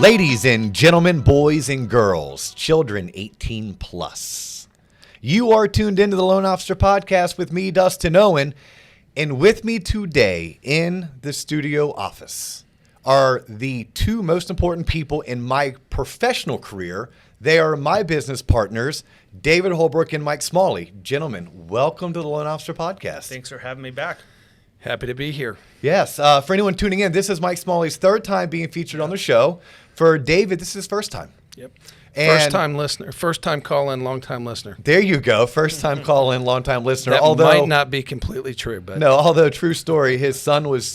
Ladies and gentlemen, boys and girls, children 18 plus. You are tuned into the Loan Officer Podcast with me, Dustin Owen, and with me today in the studio office are the two most important people in my professional career. They are my business partners, David Holbrook and Mike Smalley. Gentlemen, welcome to the Loan Officer Podcast. Thanks for having me back. Happy to be here. Yes. For anyone tuning in, this is Mike Smalley's third time being featured on the show. For David, this is his first time. Yep. And First time listener, first time call in, long time listener. there you go. First time call in, long time listener. That although might not be completely true, but although true story, his son was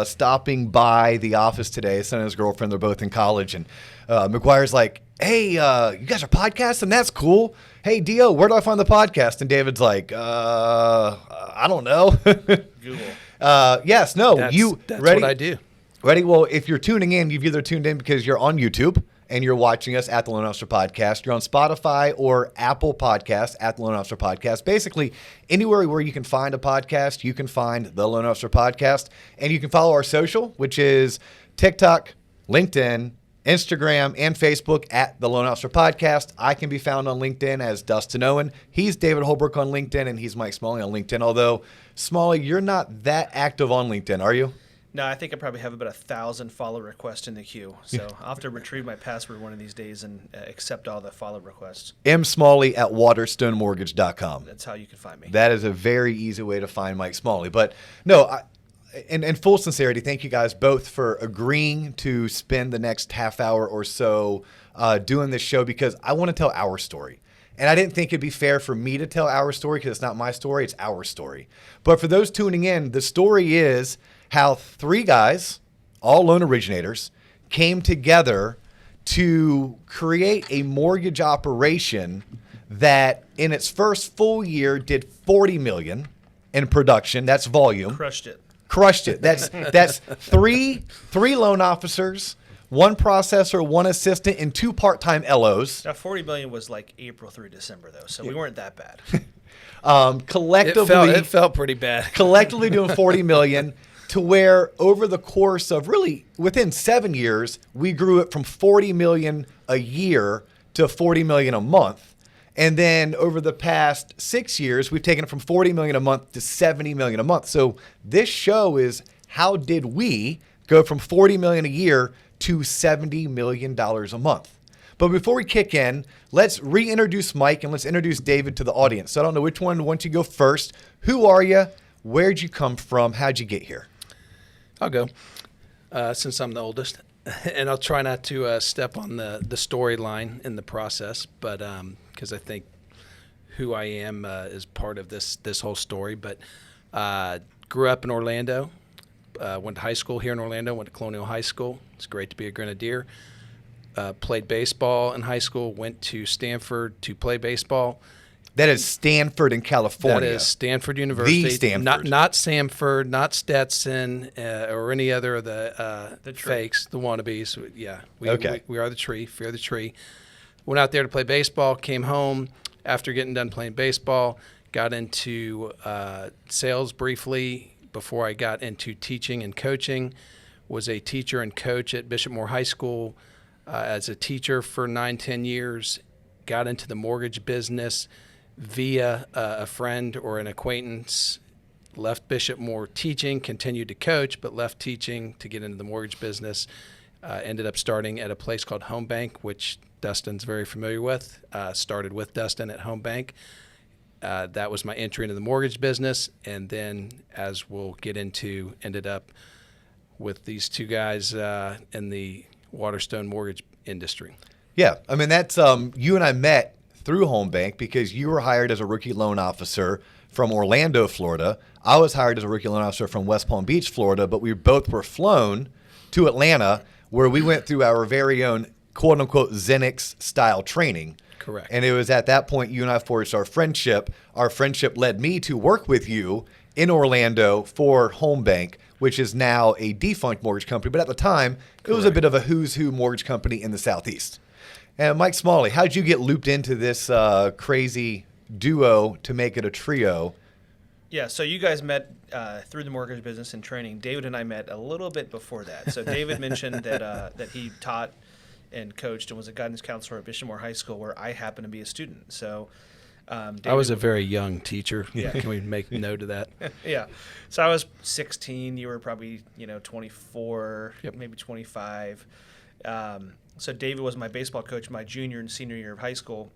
stopping by the office today. His son and his girlfriend, they're both in college. And McGuire's like, hey, you guys are podcasting? That's cool. Hey, Dio, where do I find the podcast? And David's like, I don't know. Google. Yes, no, that's ready? what I do. Ready? Well, if you're tuning in, you've either tuned in because you're on YouTube and you're watching us at the Loan Officer Podcast. You're on Spotify or Apple Podcasts at the Loan Officer Podcast. Basically, anywhere where you can find a podcast, you can find the Loan Officer Podcast. And you can follow our social, which is TikTok, LinkedIn, Instagram, and Facebook at the Loan Officer Podcast. I can be found on LinkedIn as Dustin Owen. He's David Holbrook on LinkedIn, and he's Mike Smalley on LinkedIn. Although, Smalley, you're not that active on LinkedIn, are you? No, I think I probably have about 1,000 follow requests in the queue. So I'll have to retrieve my password one of these days and accept all the follow requests. Smalley at waterstonemortgage.com. That's how you can find me. That is a very easy way to find Mike Smalley. But no, in full sincerity, thank you guys both for agreeing to spend the next half hour or so doing this show because I want to tell our story. And I didn't think it'd be fair for me to tell our story because it's not my story, it's our story. But for those tuning in, the story is how three guys, all loan originators, came together to create a mortgage operation that in its first full year did $40 million in production. That's volume. Crushed it. That's three loan officers, one processor, one assistant, and two part-time LOs. Now, $40 million was like April through December, though, so we weren't that bad. Collectively, it felt pretty bad. collectively doing $40 million. To where over the course of really within 7 years, we grew it from $40 million a year to $40 million a month. And then over the past 6 years, we've taken it from $40 million a month to $70 million a month. So this show is how did we go from $40 million a year to $70 million a month? But before we kick in, let's reintroduce Mike and let's introduce David to the audience. So I don't know which one wants to go first. Who are you? Where'd you come from? How'd you get here? I'll go since I'm the oldest, and I'll try not to step on the storyline in the process, but because I think who I am is part of this whole story. But grew up in Orlando, went to high school here in Orlando, went to Colonial High School. It's great to be a Grenadier. Played baseball in high school, went to Stanford to play baseball. That is Stanford in California. That is Stanford University. The Stanford. Not Samford, not Stetson, or any other of the fakes, the wannabes. Yeah, we are the tree, fear the tree. Went out there to play baseball, came home after getting done playing baseball, got into sales briefly before I got into teaching and coaching. Was a teacher and coach at Bishop Moore High School as a teacher for 9-10 years. Got into the mortgage business via a friend or an acquaintance, left Bishop Moore teaching, continued to coach, but left teaching to get into the mortgage business. Ended up starting at a place called Home Bank, which Dustin's very familiar with. Started with Dustin at Home Bank. That was my entry into the mortgage business. And then, as we'll get into, ended up with these two guys in the Waterstone mortgage industry. Yeah, I mean, that's you and I met through Home Bank because you were hired as a rookie loan officer from Orlando, Florida. I was hired as a rookie loan officer from West Palm Beach, Florida, but we both were flown to Atlanta where we went through our very own quote-unquote Xenix style training. Correct. And it was at that point you and I forged our friendship. Our friendship led me to work with you in Orlando for Home Bank, which is now a defunct mortgage company. But at the time, it was a bit of a who's who mortgage company in the Southeast. And Mike Smalley, how did you get looped into this crazy duo to make it a trio? Yeah, so you guys met through the mortgage business and training. David and I met a little bit before that. So David mentioned that he taught and coached and was a guidance counselor at Bishop Moore High School, where I happened to be a student. So I was a very young teacher. Yeah. Can we make note of that? Yeah. So I was 16. You were probably 24, maybe 25. So David was my baseball coach my junior and senior year of high school.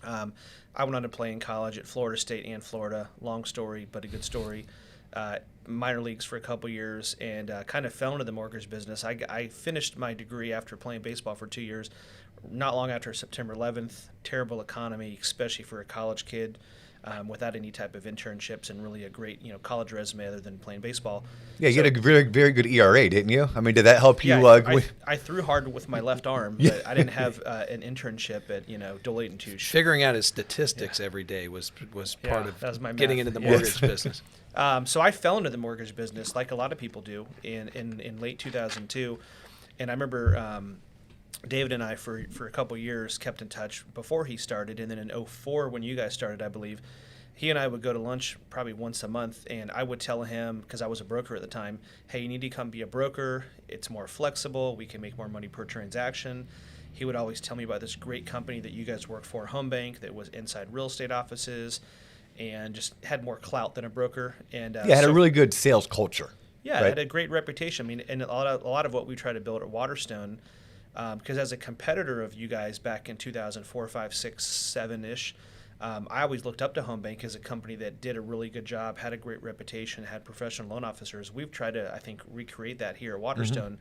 I went on to play in college at Florida State and Florida. Long story, but a good story. Minor leagues for a couple years, and kind of fell into the mortgage business. I finished my degree after playing baseball for 2 years. Not long after September 11th, terrible economy, especially for a college kid, without any type of internships and really a great college resume other than playing baseball. Yeah, you had a very, very good ERA, didn't you? I mean, did that help you? Yeah, I threw hard with my left arm, but I didn't have an internship at Deloitte and Touche. Figuring out his statistics every day was part of getting into the mortgage business. So I fell into the mortgage business like a lot of people do in late 2002, and I remember David and I for a couple years kept in touch before he started, and then in 2004 when you guys started, I believe, he and I would go to lunch probably once a month, and I would tell him, because I was a broker at the time, hey, you need to come be a broker. It's more flexible. We can make more money per transaction. He would always tell me about this great company that you guys work for, Home Bank, that was inside real estate offices and just had more clout than a broker. And had a really good sales culture. Yeah, right? Had a great reputation. I mean, and a lot of what we try to build at Waterstone, because as a competitor of you guys back in 2004, 5, 6, 7-ish, I always looked up to Home Bank as a company that did a really good job, had a great reputation, had professional loan officers. We've tried to, I think, recreate that here at Waterstone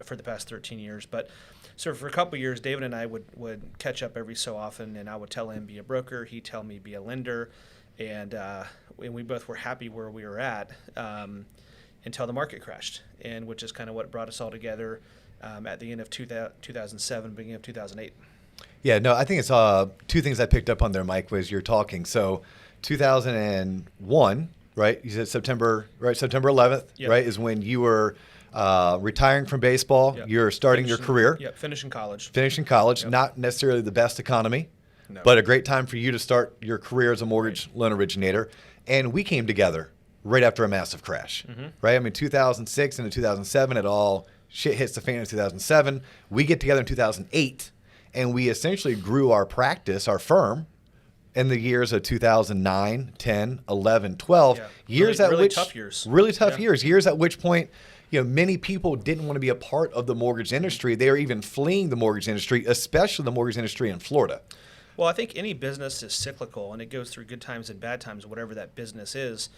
for the past 13 years. But so for a couple of years, David and I would catch up every so often, and I would tell him be a broker. He'd tell me be a lender. And we both were happy where we were at until the market crashed, and which is kind of what brought us all together at the end of 2007, beginning of 2008. Yeah, no, I think it's two things I picked up on there, Mike, was you're talking. So 2001, right? You said September 11th, right, is when you were retiring from baseball. Yep. You're starting your career. Yep, finishing college. Yep. Not necessarily the best economy. No. But a great time for you to start your career as a mortgage loan originator. And we came together right after a massive crash, right? I mean, 2006 into 2007, it all shit hits the fan in 2007. We get together in 2008, and we essentially grew our practice, our firm, in the years of 2009, 10, 11, 12. Yeah. Years really which tough years. Really tough years. Years at which point, many people didn't want to be a part of the mortgage industry. They were even fleeing the mortgage industry, especially the mortgage industry in Florida. Well, I think any business is cyclical, and it goes through good times and bad times, whatever that business is.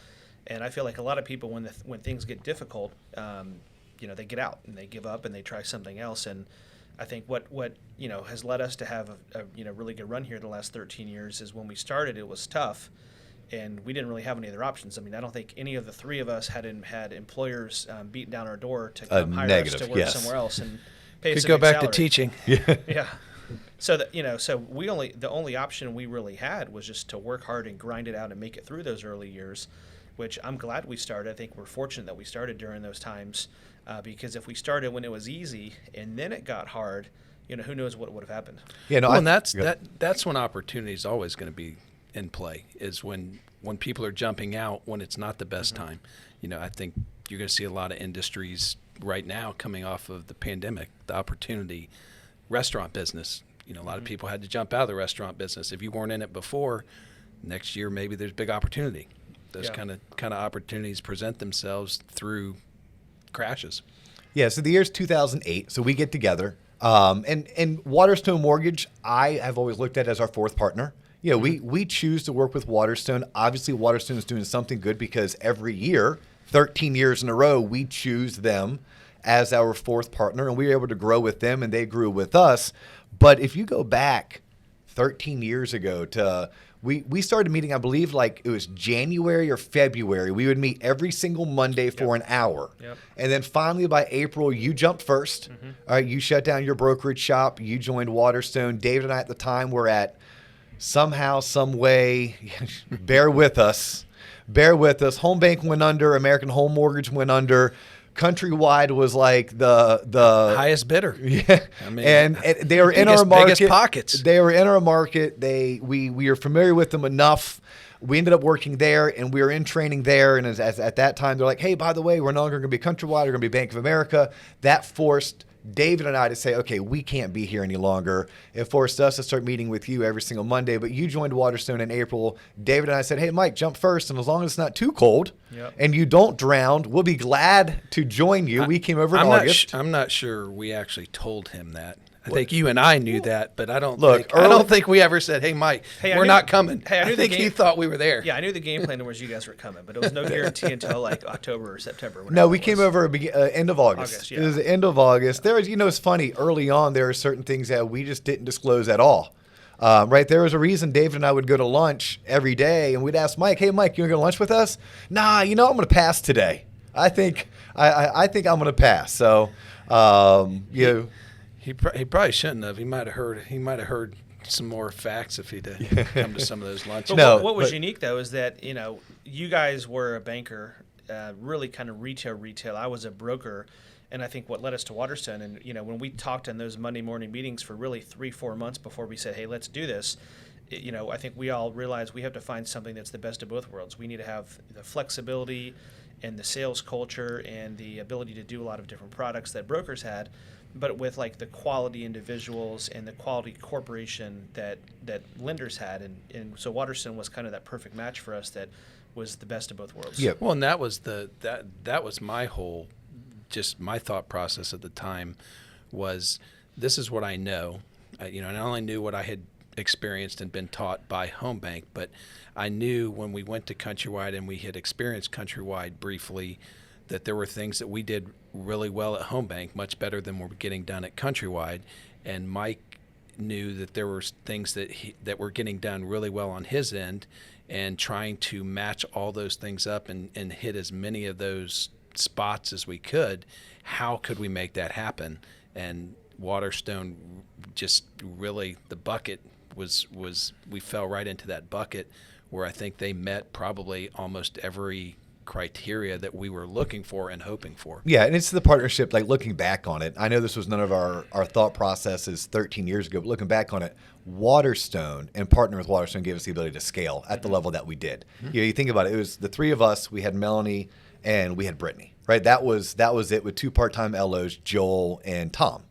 And I feel like a lot of people, when things get difficult, they get out and they give up and they try something else. And I think what has led us to have a really good run here the last 13 years is when we started, it was tough, and we didn't really have any other options. I mean, I don't think any of the three of us had employers beating down our door to come hire us to work somewhere else and pay us a Could go big back salary. to teaching. Yeah. So that the only option we really had was just to work hard and grind it out and make it through those early years, which I'm glad we started. I think we're fortunate that we started during those times, because if we started when it was easy and then it got hard, who knows what would have happened. Yeah, no, and that's when opportunity is always going to be in play, is when people are jumping out when it's not the best time. I think you're going to see a lot of industries right now coming off of the pandemic, the opportunity, restaurant business. A lot of people had to jump out of the restaurant business. If you weren't in it before, next year maybe there's big opportunity. Those kind of opportunities present themselves through crashes. Yeah, so the year's 2008. So we get together, and Waterstone Mortgage, I have always looked at as our fourth partner. We choose to work with Waterstone. Obviously, Waterstone is doing something good because every year, 13 years in a row, we choose them as our fourth partner, and we were able to grow with them, and they grew with us. But if you go back 13 years ago to we started meeting, I believe, like it was January or February. We would meet every single Monday for an hour. Yep. And then finally by April, you jumped first. All right, you shut down your brokerage shop. You joined Waterstone. David and I at the time were at somehow, some way, bear with us. Home Bank went under. American Home Mortgage went under. Countrywide was like the highest bidder. Yeah, I mean, and they were in our market. Biggest pockets. They were in our market. We are familiar with them enough. We ended up working there, and we were in training there. And as at that time, they're like, "Hey, by the way, we're no longer going to be Countrywide. We're going to be Bank of America." That forced David and I to say, okay, we can't be here any longer. It forced us to start meeting with you every single Monday, but you joined Waterstone in April. David and I said, hey, Mike, jump first, and as long as it's not too cold and you don't drown, we'll be glad to join you. We came over in August. I'm not sure we actually told him that. I think you and I knew that, but I don't think we ever said, "Hey, Mike, we're not coming." Hey, I think he thought we were there. Yeah, I knew the game plan was you guys were coming, but it was no guarantee until like October or September. No, we came over end of August. Yeah. It was the end of August. There was, it's funny. Early on, there are certain things that we just didn't disclose at all. Right, there was a reason David and I would go to lunch every day, and we'd ask Mike, "Hey, Mike, you want to go to lunch with us?" Nah, I'm going to pass today. I think I'm going to pass. So, He probably shouldn't have. He might have heard some more facts if he'd come to some of those lunches. What was unique though is that you guys were a banker, really kind of retail. I was a broker, and I think what led us to Waterstone. And when we talked in those Monday morning meetings for really 3-4 months before we said, hey, let's do this. I think we all realized we have to find something that's the best of both worlds. We need to have the flexibility and the sales culture and the ability to do a lot of different products that brokers had, but with like the quality individuals and the quality corporation that lenders had. And so Waterstone was kind of that perfect match for us that was the best of both worlds. Yeah. Well, and that was that was my whole, just my thought process at the time was, this is what I know. And I only knew what I had experienced and been taught by Home Bank, but I knew when we went to Countrywide and we had experienced Countrywide briefly that there were things that we did really well at Home Bank, much better than were getting done at Countrywide. And Mike knew that there were things that were getting done really well on his end, and trying to match all those things up and hit as many of those spots as we could. How could we make that happen? And Waterstone just really, the bucket was we fell right into that bucket where I think they met probably almost every criteria that we were looking for and hoping for. Yeah, and it's the partnership, like looking back on it. I know this was none of our thought processes 13 years ago, but looking back on it, Waterstone and partnering with Waterstone gave us the ability to scale at the level that we did. You think about it, it was the three of us, we had Melanie and we had Brittany, right? That was it with 2 part-time LOs, Joel and Tom.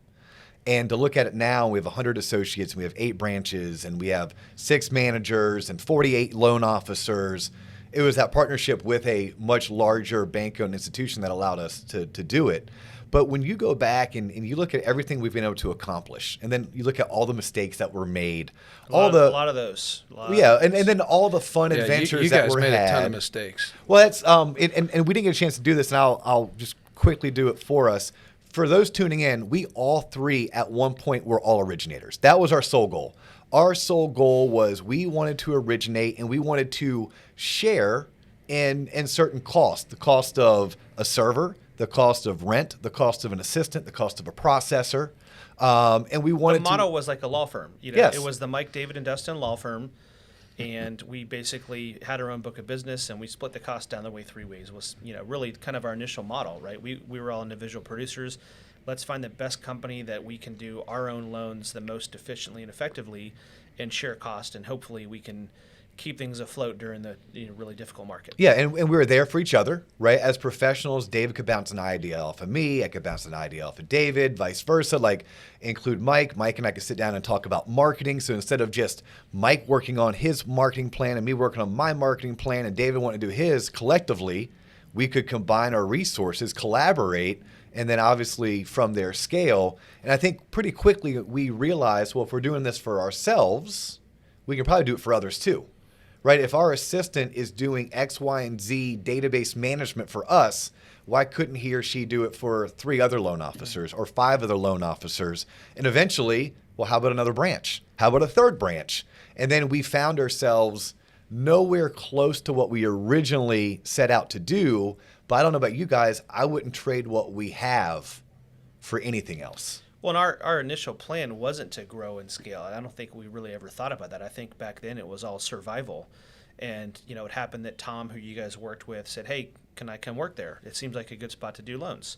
And to look at it now, we have 100 associates, and we have 8 branches, and we have 6 managers and 48 loan officers. It was that partnership with a much larger bank-owned institution that allowed us to do it. But when you go back and you look at everything we've been able to accomplish, and then you look at all the mistakes that were made, a lot of those. And then all the fun adventures that were had. You guys made a ton of mistakes. Well, that's and we didn't get a chance to do this, and I'll just quickly do it for us. For those tuning in, we all 3 at one point were all originators. That was our sole goal. Our sole goal was we wanted to originate, and we wanted to share in certain costs. The cost of a server, the cost of rent, the cost of an assistant, the cost of a processor. And we wanted the model was like a law firm. Yes. It was the Mike, David, and Dustin law firm. And we basically had our own book of business, and we split the cost down the way 3 ways. It was really kind of our initial model, right? We were all individual producers. Let's find the best company that we can do our own loans the most efficiently and effectively, and share cost, and hopefully we can keep things afloat during the really difficult market. Yeah, and we were there for each other, right? As professionals, David could bounce an idea off of me. I could bounce an idea off of David, vice versa. Like, include Mike. Mike and I could sit down and talk about marketing. So instead of just Mike working on his marketing plan and me working on my marketing plan and David wanting to do his collectively, we could combine our resources, collaborate, and then obviously from their scale. And I think pretty quickly we realized, well, if we're doing this for ourselves, we can probably do it for others too. Right? If our assistant is doing X, Y, and Z database management for us, why couldn't he or she do it for 3 other loan officers or 5 other loan officers? And eventually, well, how about another branch? How about a 3rd branch? And then we found ourselves nowhere close to what we originally set out to do. But I don't know about you guys, I wouldn't trade what we have for anything else. Well, and our initial plan wasn't to grow and scale. I don't think we really ever thought about that. I think back then it was all survival. And, it happened that Tom, who you guys worked with, said, hey, can I come work there? It seems like a good spot to do loans.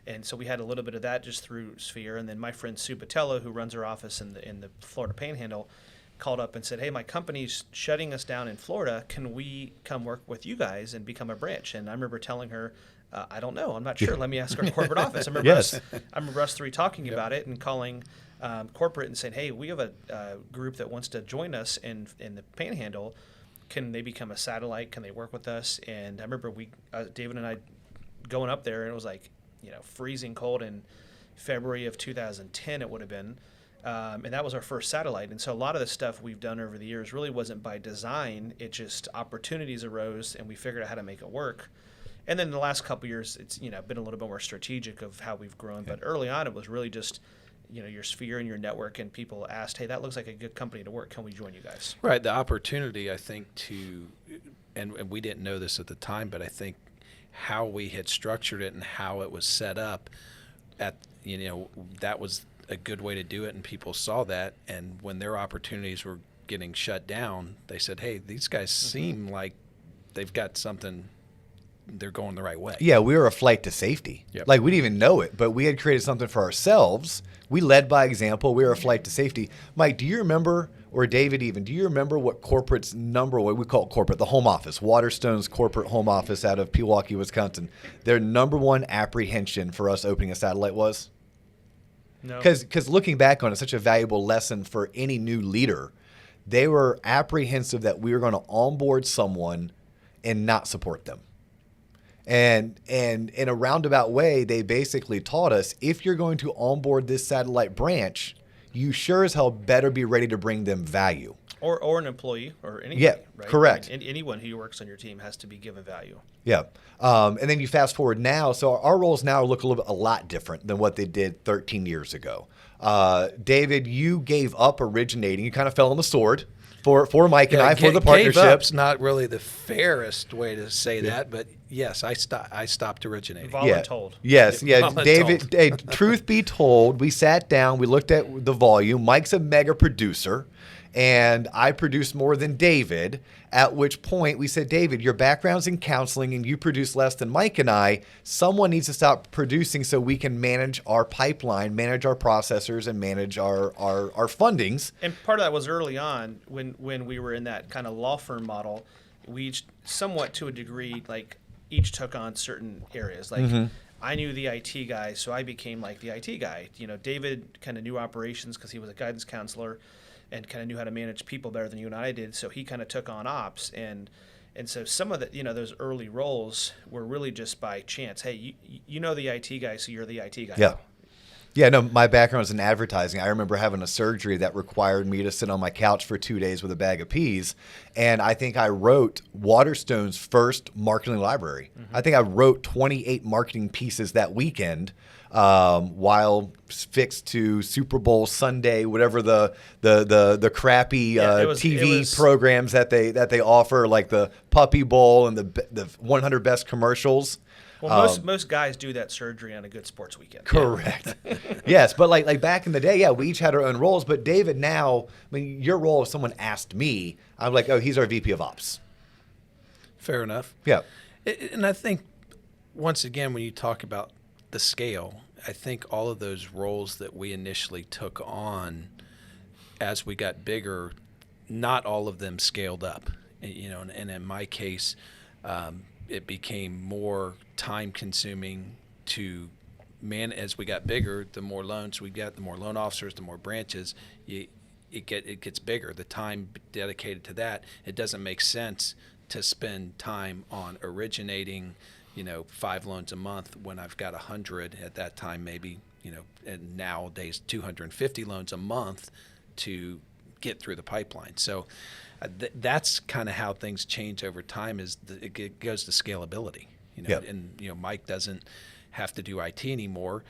And so we had a little bit of that just through Sphere. And then my friend Sue Botello, who runs our office in the Florida Panhandle, called up and said, hey, my company's shutting us down in Florida. Can we come work with you guys and become a branch? And I remember telling her, I don't know. I'm not sure. Let me ask our corporate office. I remember us three talking about it and calling corporate and saying, hey, we have a group that wants to join us in the Panhandle. Can they become a satellite? Can they work with us? And I remember David and I going up there, and it was like, freezing cold in February of 2010 it would have been. And that was our first satellite. And so a lot of the stuff we've done over the years really wasn't by design. It just opportunities arose, and we figured out how to make it work. And then the last couple of years, it's been a little bit more strategic of how we've grown. But early on, it was really just your sphere and your network, and people asked, hey, that looks like a good company to work. Can we join you guys? Right. The opportunity, I think, and we didn't know this at the time, but I think how we had structured it and how it was set up, that was a good way to do it, and people saw that. And when their opportunities were getting shut down, they said, hey, these guys seem like they've got something, they're going the right way. Yeah, we were a flight to safety. Yep. Like, we didn't even know it, but we had created something for ourselves. We led by example. We were a flight to safety. Mike, do you remember, or David even, do you remember what corporate's what we call it corporate, the home office, Waterstone's corporate home office out of Pewaukee, Wisconsin, their number one apprehension for us opening a satellite was? No. Because looking back on it, such a valuable lesson for any new leader. They were apprehensive that we were going to onboard someone and not support them. And in a roundabout way, they basically taught us, if you're going to onboard this satellite branch, you sure as hell better be ready to bring them value. Or an employee or anybody. Yeah, right? correct. Anyone who works on your team has to be given value. Yeah. And then you fast forward now. So our roles now look a lot different than what they did 13 years ago. David, you gave up originating. You kind of fell on the sword for Mike and I for the partnership. Gave up's not really the fairest way to say that, but yes, I stopped originating. Voluntold. Yes, yeah. Voluntold. David, hey, truth be told, we sat down, we looked at the volume. Mike's a mega producer, and I produce more than David, at which point we said, David, your background's in counseling and you produce less than Mike and I. Someone needs to stop producing so we can manage our pipeline, manage our processors, and manage our fundings. And part of that was early on when we were in that kind of law firm model. We each, somewhat to a degree, like each took on certain areas. Like I knew the IT guy, so I became like the IT guy. David kind of knew operations because he was a guidance counselor and kind of knew how to manage people better than you and I did. So he kind of took on ops. And so some of the, those early roles were really just by chance. Hey, you know the IT guy, so you're the IT guy. Yeah. Yeah, no, my background is in advertising. I remember having a surgery that required me to sit on my couch for 2 days with a bag of peas. And I think I wrote Waterstone's first marketing library. I think I wrote 28 marketing pieces that weekend while fixed to Super Bowl Sunday, whatever the crappy TV programs that they offer, like the Puppy Bowl and the 100 best commercials. Well, most guys do that surgery on a good sports weekend. Correct. Yes, but like back in the day, yeah, we each had our own roles. But David, now, I mean, your role, if someone asked me, I'm like, oh, he's our VP of Ops. Fair enough. Yeah. And I think, once again, when you talk about the scale, I think all of those roles that we initially took on as we got bigger, not all of them scaled up. And in my case, it became more time-consuming to as we got bigger. The more loans we got, the more loan officers, the more branches, it gets bigger. The time dedicated to that, it doesn't make sense to spend time on originating 5 loans a month when I've got 100 at that time, maybe, and nowadays 250 loans a month to get through the pipeline. So that's kind of how things change over time. It goes to scalability, Yep. And Mike doesn't have to do IT anymore,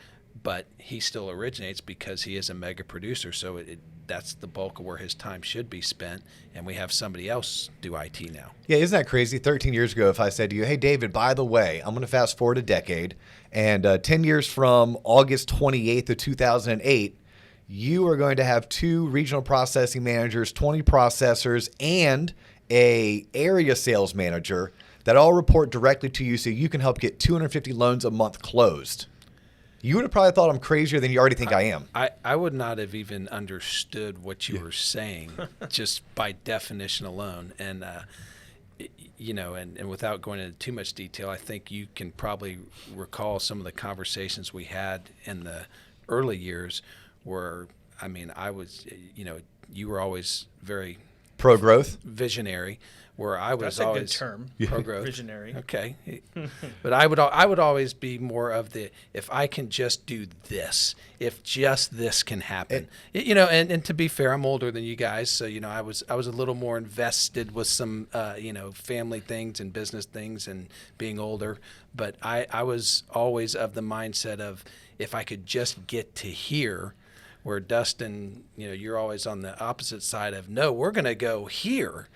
but he still originates because he is a mega producer. So that's the bulk of where his time should be spent, and we have somebody else do IT now. Yeah, isn't that crazy? 13 years ago, if I said to you, hey, David, by the way, I'm going to fast forward a decade, and 10 years from August 28th of 2008, you are going to have 2 regional processing managers, 20 processors, and a area sales manager that all report directly to you so you can help get 250 loans a month closed. You would have probably thought I'm crazier than you already think I am. I would not have even understood what you were saying just by definition alone. And, and without going into too much detail, I think you can probably recall some of the conversations we had in the early years where, I was, you were always very pro-growth, visionary, where I was That's always a good term. Pro-growth. Visionary. Okay. But I would always be more of the, if I can just do this, if just this can happen. And to be fair, I'm older than you guys, so I was a little more invested with some family things and business things and being older, but I was always of the mindset of, if I could just get to here, where Dustin, you're always on the opposite side of, no, we're going to go here.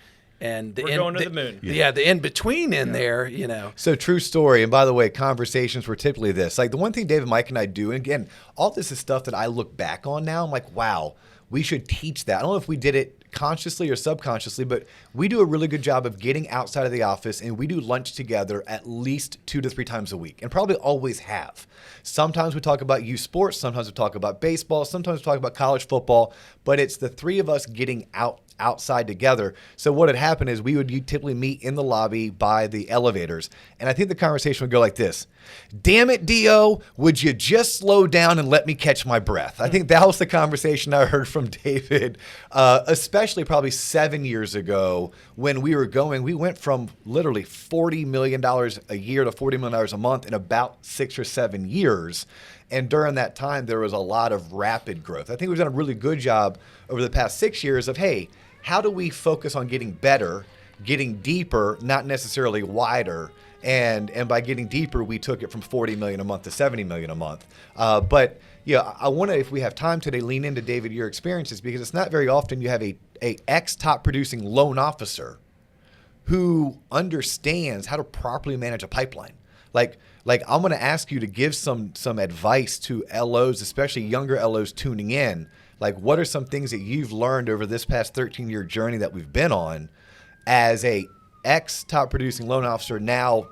And we're going to the moon. The in-between there, So true story. And by the way, conversations were typically this. Like the one thing David, Mike, and I do, and again, all this is stuff that I look back on now. I'm like, wow, we should teach that. I don't know if we did it consciously or subconsciously, but we do a really good job of getting outside of the office, and we do lunch together at least 2 to 3 times a week, and probably always have. Sometimes we talk about youth sports, sometimes we talk about baseball, sometimes we talk about college football, but it's the three of us getting outside together. So what had happened is we would typically meet in the lobby by the elevators, and I think the conversation would go like this: damn it, Dio, would you just slow down and let me catch my breath? I think that was the conversation I heard from David, especially probably 7 years ago when we went from literally $40 million a year to $40 million a month in about 6 or 7 years. And during that time, there was a lot of rapid growth. I think we've done a really good job over the past 6 years of, hey, how do we focus on getting better, getting deeper, not necessarily wider? And by getting deeper, we took it from 40 million a month to 70 million a month. But I want to, if we have time today, lean into, David, your experiences, because it's not very often you have a ex-top producing loan officer who understands how to properly manage a pipeline. Like I'm going to ask you to give some advice to LOs, especially younger LOs tuning in. Like, what are some things that you've learned over this past 13-year journey that we've been on as a ex-top producing loan officer, now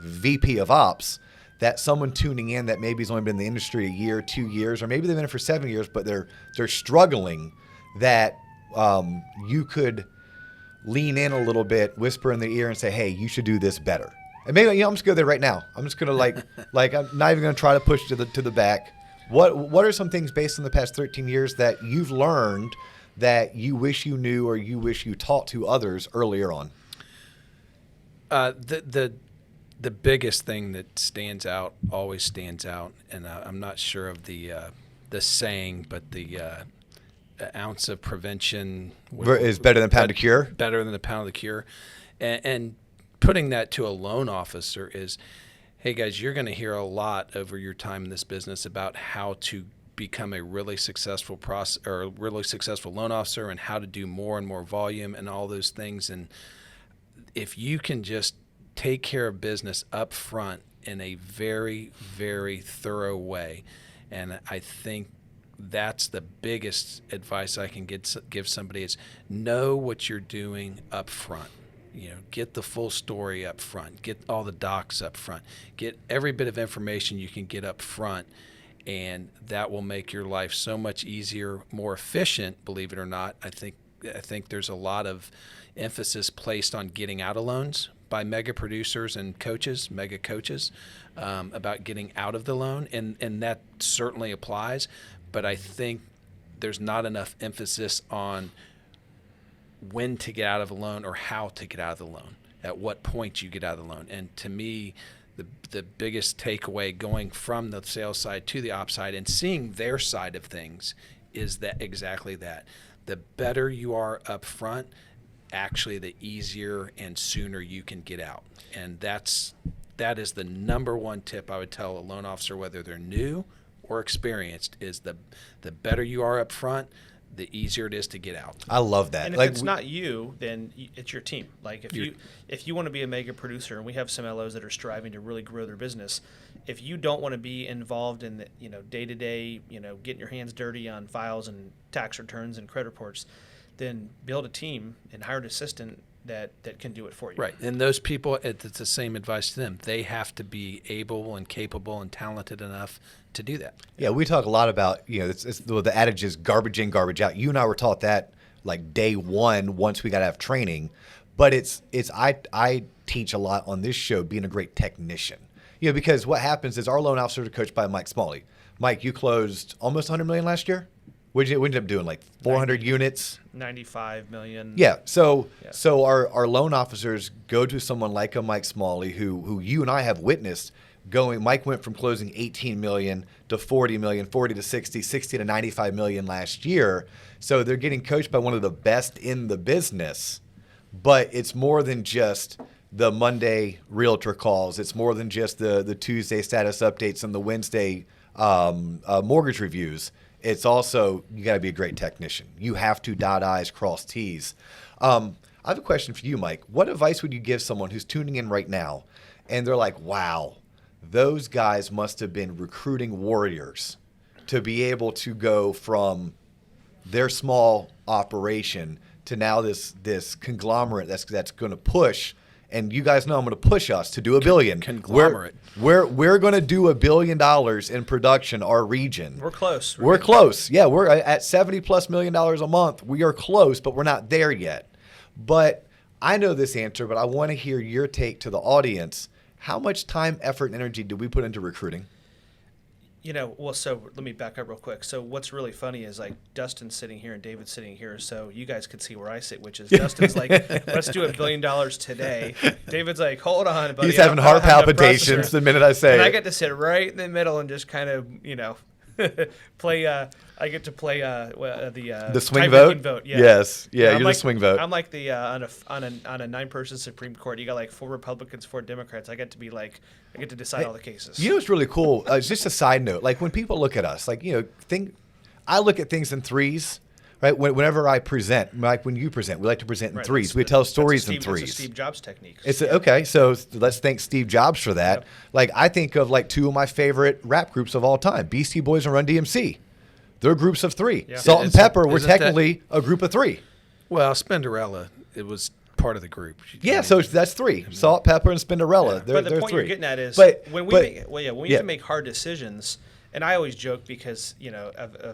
VP of Ops, that someone tuning in that maybe has only been in the industry a year, 2 years, or maybe they've been in it for 7 years, but they're struggling, that you could lean in a little bit, whisper in their ear and say, hey, you should do this better. And maybe I'm just going to go there right now. I'm just going to like I'm not even going to try to push to the back. What are some things based on the past 13 years that you've learned that you wish you knew or you wish you taught to others earlier on? The biggest thing that always stands out, and I'm not sure of the saying, but the ounce of prevention is better than a pound of cure. Better than a pound of the cure, and putting that to a loan officer is, hey guys, you're going to hear a lot over your time in this business about how to become a really successful loan officer and how to do more and more volume and all those things. And if you can just take care of business up front in a very, very thorough way, and I think that's the biggest advice I can give somebody is know what you're doing up front. Get the full story up front, get all the docs up front, get every bit of information you can get up front, and that will make your life so much easier, more efficient, believe it or not. I think there's a lot of emphasis placed on getting out of loans by mega producers and mega coaches, about getting out of the loan, and that certainly applies, but I think there's not enough emphasis on when to get out of a loan or how to get out of the loan, at what point you get out of the loan. And to me, the biggest takeaway going from the sales side to the ops side and seeing their side of things is that exactly that. The better you are up front, actually the easier and sooner you can get out. And that is the number one tip I would tell a loan officer, whether they're new or experienced, is the better you are up front, the easier it is to get out. I love that. And if it's not you, then it's your team. Like if you want to be a mega producer, and we have some LOs that are striving to really grow their business, if you don't want to be involved in the day-to-day, getting your hands dirty on files and tax returns and credit reports, then build a team and hire an assistant that can do it for you. Right. And those people, it's the same advice to them. They have to be able and capable and talented enough to do that. Yeah, we talk a lot about, the adage is garbage in, garbage out. You and I were taught that like day one once we got to have training. But I teach a lot on this show, being a great technician. Because what happens is our loan officers are coached by Mike Smalley. Mike, you closed almost 100 million last year. What did you end up doing? Like 400 units? 95 million. Yeah. So our loan officers go to someone like a Mike Smalley, who you and I have witnessed going. Mike went from closing 18 million to 40 million, 40 to 60, 60 to 95 million last year. So they're getting coached by one of the best in the business. But it's more than just the Monday realtor calls. It's more than just the Tuesday status updates and the Wednesday mortgage reviews. It's also, you got to be a great technician. You have to dot I's, cross T's. I have a question for you, Mike. What advice would you give someone who's tuning in right now and they're like, wow, those guys must have been recruiting warriors to be able to go from their small operation to now this conglomerate that's going to push. And you guys know I'm going to push us to do $1 billion. Conglomerate. We're going to do $1 billion in production, our region. We're close. We're close. Yeah, we're at $70+ million a month. We are close, but we're not there yet. But I know this answer, but I want to hear your take to the audience. How much time, effort, and energy do we put into recruiting? So let me back up real quick. So what's really funny is like Dustin's sitting here and David's sitting here, so you guys could see where I sit, which is Dustin's like, let's do $1 billion today. David's like, hold on, buddy. He's having heart palpitations the minute I say and it. I get to sit right in the middle and just kind of, play. I get to play the swing vote. Yeah. Yes, yeah, you're like, the swing vote. I'm like the on a 9-person Supreme Court. You got like 4 Republicans, 4 Democrats. I get to decide all the cases. You know what's really cool? Just a side note. Like when people look at us, I look at things in threes. Right. Whenever I present, like when you present, we like to present in threes. We tell stories in threes. It's a Steve Jobs technique. Okay. So let's thank Steve Jobs for that. Yep. Like I think of like 2 of my favorite rap groups of all time, Beastie Boys and Run DMC. They're groups of 3. Yeah. Salt and Pepper were technically a group of 3. Well, Spinderella, it was part of the group. Yeah, so that's 3. Salt, Pepper, and Spinderella. Yeah. But the point 3. you're getting at is when we have to make hard decisions. And I always joke because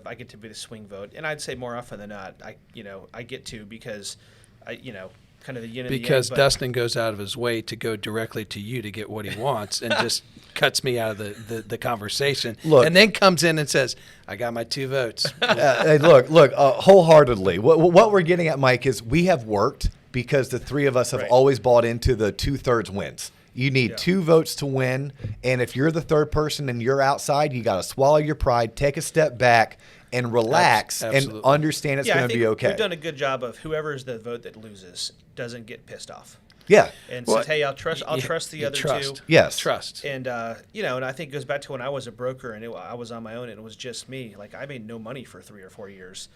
I get to be the swing vote, and I'd say more often than not, I get to because kind of the yin and the yang. Because Dustin goes out of his way to go directly to you to get what he wants, and just cuts me out of the conversation. Look, and then comes in and says, "I got my 2 votes." Hey, look, wholeheartedly. What we're getting at, Mike, is we have worked because the 3 of us have always bought into the 2/3 wins. You need 2 votes to win, and if you're the 3rd person and you're outside, you got to swallow your pride, take a step back, and relax and understand it's going to be okay. We've done a good job of whoever is the vote that loses doesn't get pissed off. Yeah, and says, "Hey, I'll trust the other 2." Yes, trust. And and I think it goes back to when I was a broker and I was on my own and it was just me. Like I made no money for 3 or 4 years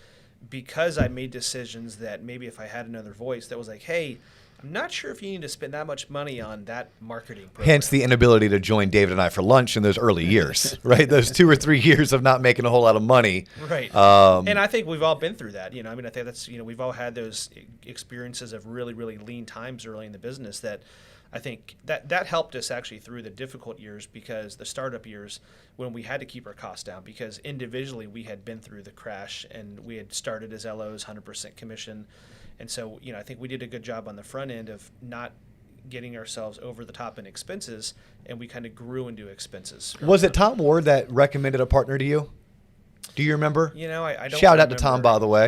because I made decisions that maybe if I had another voice that was like, "Hey, I'm not sure if you need to spend that much money on that marketing program." Hence the inability to join David and I for lunch in those early years, right? Those 2 or 3 years of not making a whole lot of money. Right. And I think we've all been through that. I think that's, we've all had those experiences of really, really lean times early in the business that I think that helped us actually through the difficult years, because the startup years when we had to keep our costs down, because individually we had been through the crash and we had started as LOs, 100% commission. And so, I think we did a good job on the front end of not getting ourselves over the top in expenses, and we kind of grew into expenses. Was it Tom Ward that recommended a partner to you? Do you remember? I don't Shout out to Tom, by the way.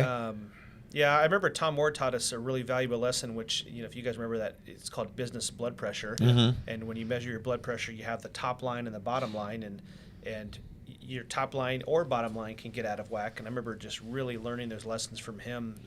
Yeah, I remember Tom Ward taught us a really valuable lesson, which, if you guys remember that, it's called business blood pressure. Mm-hmm. And when you measure your blood pressure, you have the top line and the bottom line, and your top line or bottom line can get out of whack. And I remember just really learning those lessons from him.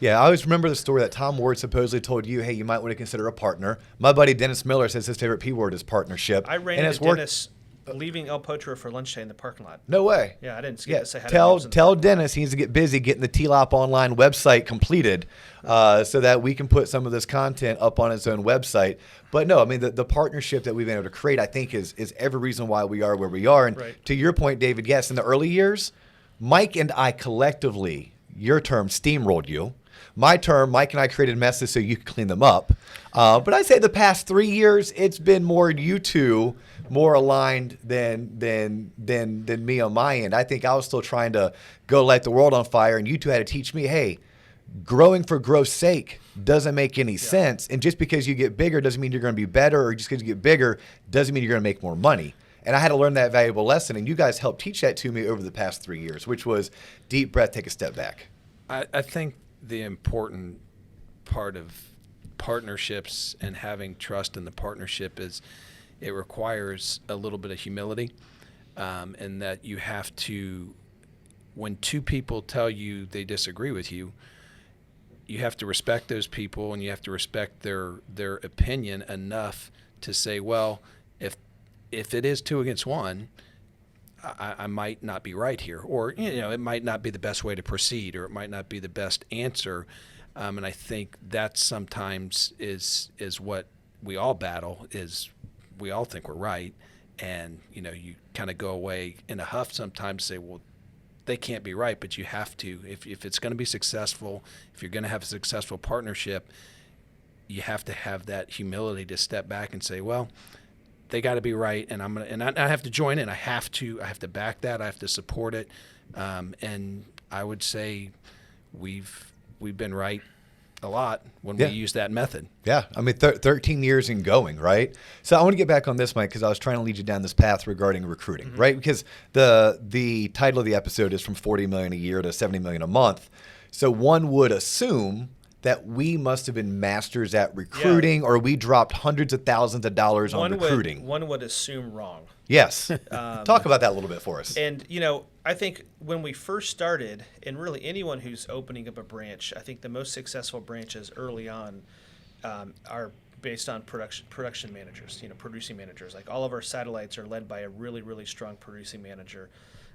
Yeah, I always remember the story that Tom Ward supposedly told you, hey, you might want to consider a partner. My buddy Dennis Miller says his favorite P word is partnership. I ran into Dennis leaving El Potro for lunch today in the parking lot. No way. Yeah, I didn't get to say hi. Tell Dennis he needs to get busy getting the TLOP online website completed so that we can put some of this content up on its own website. But no, the partnership that we've been able to create, I think, is every reason why we are where we are. And to your point, David, yes, in the early years, Mike and I collectively, your term, steamrolled you. My term, Mike and I created messes so you could clean them up. But I'd say the past 3 years, it's been more you two, more aligned than me on my end. I think I was still trying to go light the world on fire, and you two had to teach me, hey, growing for growth's sake doesn't make any sense. And just because you get bigger doesn't mean you're going to be better, or just because you get bigger doesn't mean you're going to make more money. And I had to learn that valuable lesson, and you guys helped teach that to me over the past 3 years, which was deep breath, take a step back. I think the important part of partnerships and having trust in the partnership is it requires a little bit of humility, and that you have to, when two people tell you they disagree with you, you have to respect those people, and you have to respect their opinion enough to say, well, if it is 2 against 1, I might not be right here, or it might not be the best way to proceed, or it might not be the best answer. And I think that sometimes is what we all battle, is we all think we're right, and you kind of go away in a huff sometimes, say, well, they can't be right, but you have to. If it's going to be successful, if you're going to have a successful partnership, you have to have that humility to step back and say, well, they got to be right, and I have to join in. I have to back that. I have to support it, and I would say we've been right a lot when we use that method. Yeah, I mean, 13 years and going, right? So I want to get back on this, Mike, because I was trying to lead you down this path regarding recruiting, right? Because the title of the episode is from $40 million a year to $70 million a month. So one would assume that we must have been masters at recruiting, or we dropped hundreds of thousands of dollars on recruiting. One would assume wrong. Yes. Talk about that a little bit for us. And, I think when we first started, and really anyone who's opening up a branch, I think the most successful branches early on are based on production managers, producing managers. Like all of our satellites are led by a really, really strong producing manager.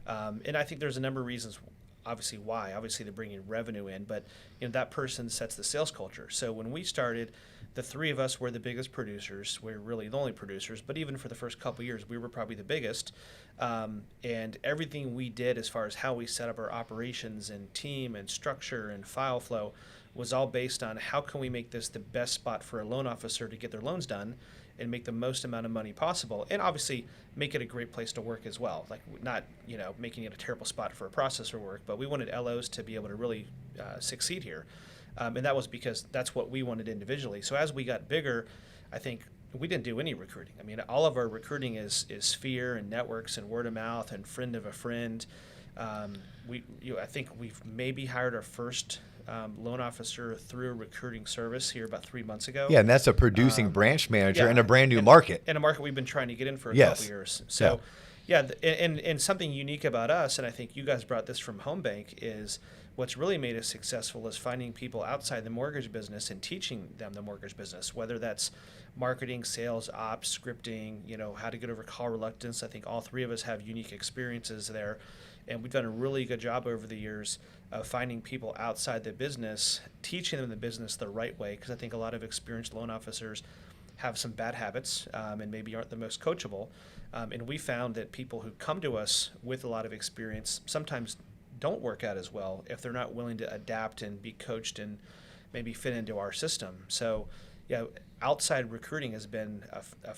And I think there's a number of reasons obviously why. Obviously they're bringing revenue in, but that person sets the sales culture. So when we started, the three of us were the biggest producers. We're really the only producers, but even for the first couple of years, we were probably the biggest. And everything we did as far as how we set up our operations and team and structure and file flow was all based on how can we make this the best spot for a loan officer to get their loans done and make the most amount of money possible, and obviously make it a great place to work as well. Like not, making it a terrible spot for a processor work, but we wanted LOs to be able to really succeed here. And that was because that's what we wanted individually. So as we got bigger, I think we didn't do any recruiting. I mean, all of our recruiting is sphere and networks and word of mouth and friend of a friend. I think we've maybe hired our first loan officer through a recruiting service here about 3 months ago. Yeah, and that's a producing branch manager in a brand new market. In a market we've been trying to get in for a couple years. So, and something unique about us, and I think you guys brought this from Home Bank, is what's really made us successful is finding people outside the mortgage business and teaching them the mortgage business, whether that's marketing, sales, ops, scripting, how to get over call reluctance. I think all three of us have unique experiences there. And we've done a really good job over the years of finding people outside the business, teaching them the business the right way, because I think a lot of experienced loan officers have some bad habits and maybe aren't the most coachable. And we found that people who come to us with a lot of experience sometimes don't work out as well if they're not willing to adapt and be coached and maybe fit into our system. So, outside recruiting has been a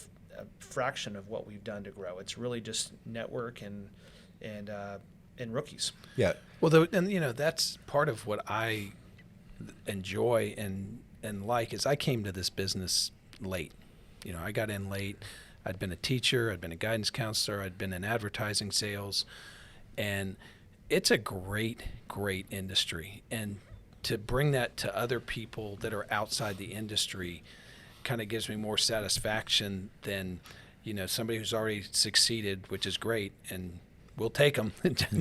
fraction of what we've done to grow. It's really just network and rookies. Yeah. Well, that's part of what I enjoy and like is I came to this business late. I got in late. I'd been a teacher. I'd been a guidance counselor. I'd been in advertising sales. And it's a great, great industry. And to bring that to other people that are outside the industry kind of gives me more satisfaction than, somebody who's already succeeded, which is great. And we'll take them.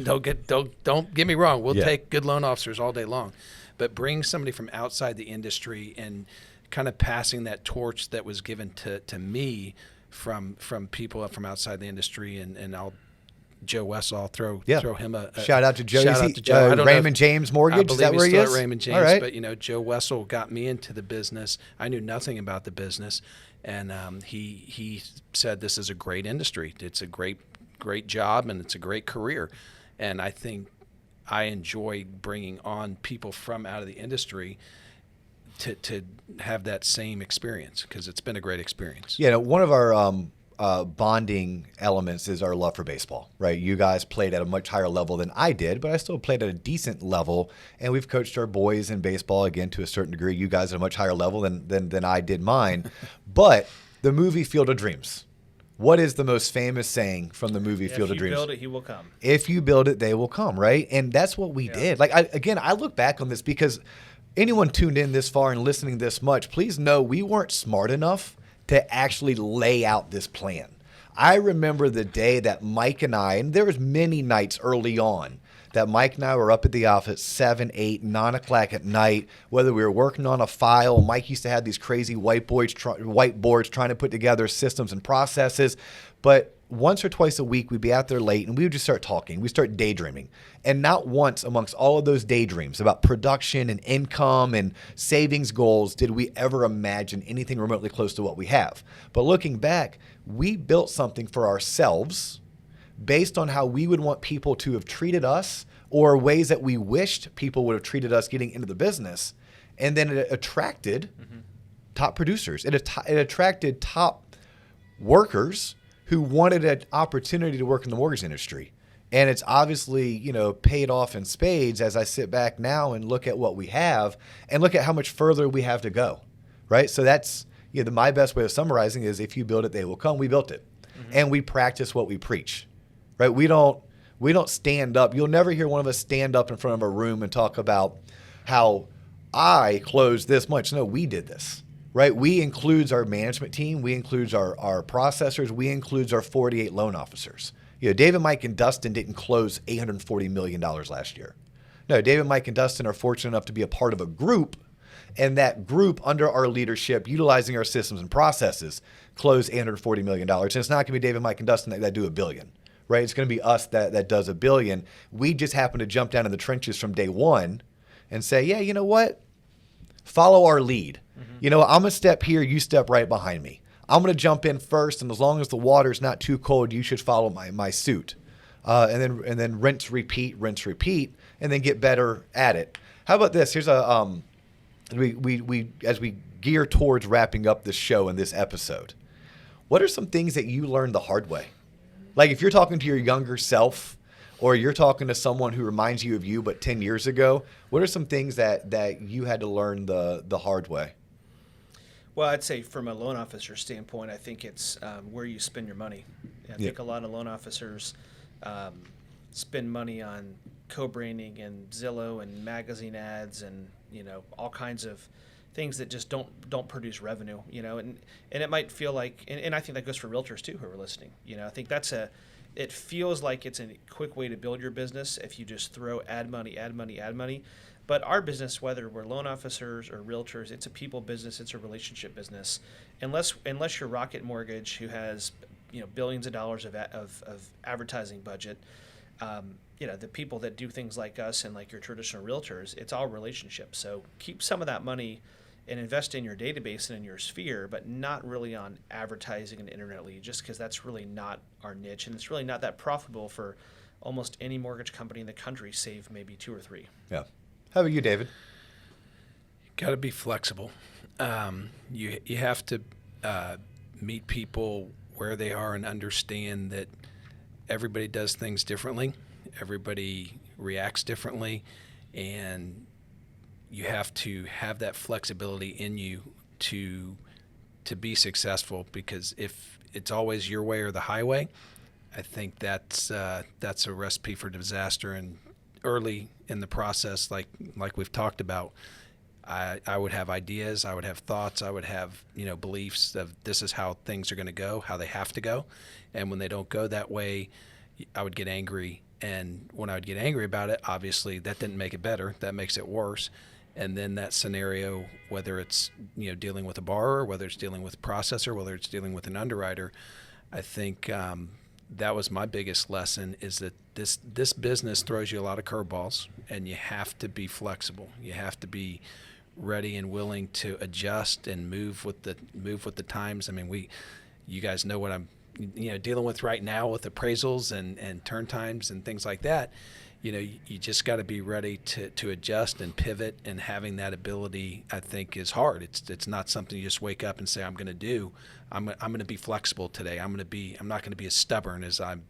Don't get me wrong. We'll take good loan officers all day long, but bring somebody from outside the industry and kind of passing that torch that was given to me from people from outside the industry. And Joe Wessel, I'll throw him a shout out to Joe. Shout out to Joe. Raymond James Mortgage. I believe is that where he's he still is? at Raymond James. All right. But Joe Wessel got me into the business. I knew nothing about the business, and he said this is a great industry. It's a great job, and it's a great career. And I think I enjoy bringing on people from out of the industry to have that same experience, because it's been a great experience. Yeah, one of bonding elements is our love for baseball, right? You guys played at a much higher level than I did, but I still played at a decent level, and we've coached our boys in baseball, again, to a certain degree. You guys at a much higher level than I did mine. But the movie Field of Dreams, what is the most famous saying from the movie Field of Dreams? If you build it, he will come. If you build it, they will come, right? And that's what we did. Like, I look back on this because anyone tuned in this far and listening this much, please know we weren't smart enough to actually lay out this plan. I remember the day that Mike and I, and there was many nights early on, that Mike and I were up at the office 7, 8, 9 o'clock at night, whether we were working on a file. Mike used to have these crazy whiteboards trying to put together systems and processes. But once or twice a week, we'd be out there late, and we would just start talking. We'd start daydreaming. And not once amongst all of those daydreams about production and income and savings goals did we ever imagine anything remotely close to what we have. But looking back, we built something for ourselves based on how we would want people to have treated us or ways that we wished people would have treated us getting into the business. And then it attracted top producers. It attracted top workers who wanted an opportunity to work in the mortgage industry. And it's obviously, paid off in spades as I sit back now and look at what we have and look at how much further we have to go, right? So that's, my best way of summarizing is if you build it, they will come. We built it. And we practice what we preach, right? We don't stand up. You'll never hear one of us stand up in front of a room and talk about how I closed this much. No, we did this. Right, we includes our management team, we includes our processors, we includes our 48 loan officers. David, Mike, and Dustin didn't close $840 million last year. No, David, Mike, and Dustin are fortunate enough to be a part of a group, and that group under our leadership, utilizing our systems and processes, closed $840 million. And it's not going to be David, Mike, and Dustin that do $1 billion. Right, it's going to be us that does $1 billion. We just happen to jump down in the trenches from day one and say, yeah, you know what? Follow our lead. I'm going to step here, you step right behind me. I'm going to jump in first, and as long as the water's not too cold, you should follow my suit. And then rinse, repeat, and then get better at it. How about this? Here's a we as we gear towards wrapping up this show and this episode. What are some things that you learned the hard way? Like if you're talking to your younger self, or you're talking to someone who reminds you of you but 10 years ago, what are some things that you had to learn the hard way? Well, I'd say from a loan officer standpoint, I think it's where you spend your money. I think a lot of loan officers spend money on co-branding and Zillow and magazine ads and all kinds of things that just don't produce revenue. And it might feel like, and I think that goes for realtors too who are listening. I think it feels like it's a quick way to build your business if you just throw ad money. But our business, whether we're loan officers or realtors, it's a people business. It's a relationship business. Unless you're Rocket Mortgage, who has billions of dollars of advertising budget, the people that do things like us and like your traditional realtors, it's all relationships. So keep some of that money and invest in your database and in your sphere, but not really on advertising and internet leads, just because that's really not our niche, and it's really not that profitable for almost any mortgage company in the country, save maybe 2 or 3. Yeah. How about you, David? You got to be flexible. You have to meet people where they are and understand that everybody does things differently. Everybody reacts differently, and you have to have that flexibility in you to be successful, because if it's always your way or the highway, I think that's a recipe for disaster. And early in the process, like we've talked about, I would have ideas, I would have thoughts, I would have beliefs of this is how things are going to go, how they have to go, and when they don't go that way, I would get angry. And when I would get angry about it, obviously that didn't make it better, that makes it worse. And then that scenario, whether it's dealing with a borrower, whether it's dealing with a processor, whether it's dealing with an underwriter, I think that was my biggest lesson, is that this business throws you a lot of curveballs, and you have to be flexible. You have to be ready and willing to adjust and move with the times. I mean, you guys know what I'm dealing with right now with appraisals and turn times and things like that. you just got to be ready to adjust and pivot, and having that ability, I think, is hard. It's not something you just wake up and say, I'm going to do. I'm going to be flexible today. I'm not going to be as stubborn as I've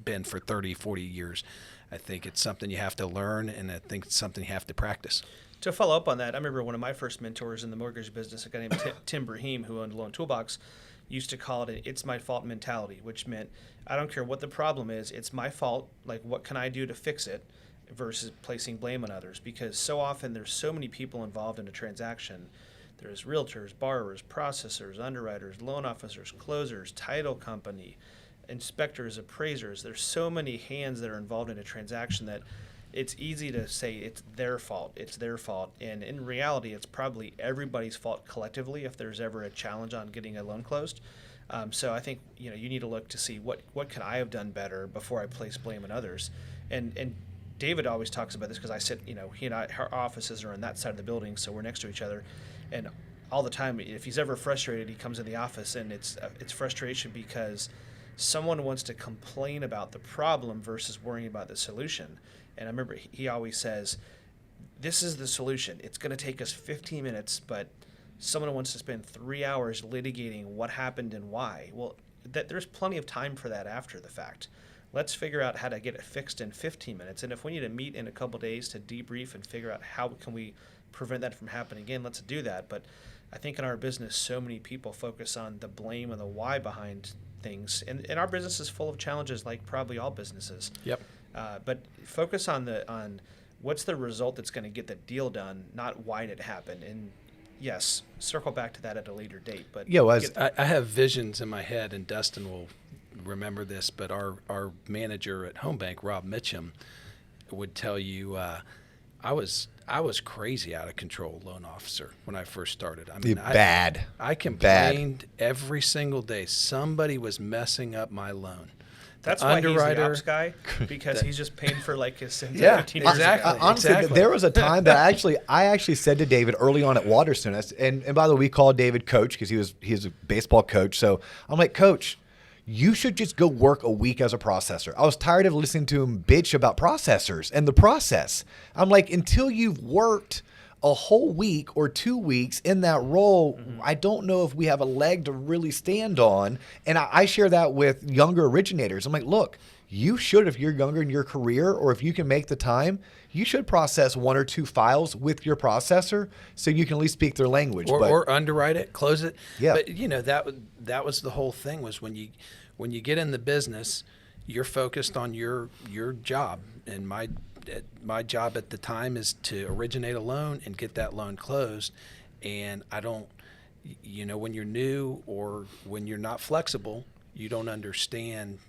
been for 30, 40 years. I think it's something you have to learn, and I think it's something you have to practice. To follow up on that, I remember one of my first mentors in the mortgage business, a guy named Tim Brahim, who owned Loan Toolbox, used to call it an "it's my fault" mentality, which meant I don't care what the problem is, it's my fault. Like, what can I do to fix it, versus placing blame on others? Because so often there's so many people involved in a transaction. There's realtors, borrowers, processors, underwriters, loan officers, closers, title company, inspectors, appraisers. There's so many hands that are involved in a transaction that it's easy to say it's their fault. And in reality, it's probably everybody's fault collectively if there's ever a challenge on getting a loan closed. So I think you need to look to see what could I have done better before I place blame on others. And David always talks about this, because I sit, he and I, our offices are on that side of the building, so we're next to each other. And all the time, if he's ever frustrated, he comes in the office, and it's frustration because someone wants to complain about the problem versus worrying about the solution. And I remember he always says, this is the solution. It's going to take us 15 minutes, but someone wants to spend 3 hours litigating what happened and why. Well, there's plenty of time for that after the fact. Let's figure out how to get it fixed in 15 minutes. And if we need to meet in a couple days to debrief and figure out how can we prevent that from happening again, let's do that. But I think in our business, so many people focus on the blame and the why behind things. And our business is full of challenges, like probably all businesses. Yep. But focus on what's the result that's going to get the deal done, not why did it happen. And yes, circle back to that at a later date. But I have visions in my head, and Dustin will remember this, but our manager at Home Bank, Rob Mitchum, would tell you I was crazy, out of control loan officer when I first started. I mean, I complained every single day. Somebody was messing up my loan. That's why he's the ops guy, because he's just paying for like his 15 years exactly. ago. Honestly, there was a time that I actually said to David early on at Waterstone, and by the way, we called David Coach because he's a baseball coach. So I'm like, Coach, you should just go work a week as a processor. I was tired of listening to him bitch about processors and the process. I'm like, until you've worked a whole week or 2 weeks in that role, I don't know if we have a leg to really stand on. And I share that with younger originators. I'm like, look, you should, if you're younger in your career, or if you can make the time, you should process 1 or 2 files with your processor so you can at least speak their language. Or underwrite it, close it. Yeah. But that was the whole thing, was when you get in the business, you're focused on your job. And my job at the time is to originate a loan and get that loan closed. And I don't, when you're new or when you're not flexible, you don't understand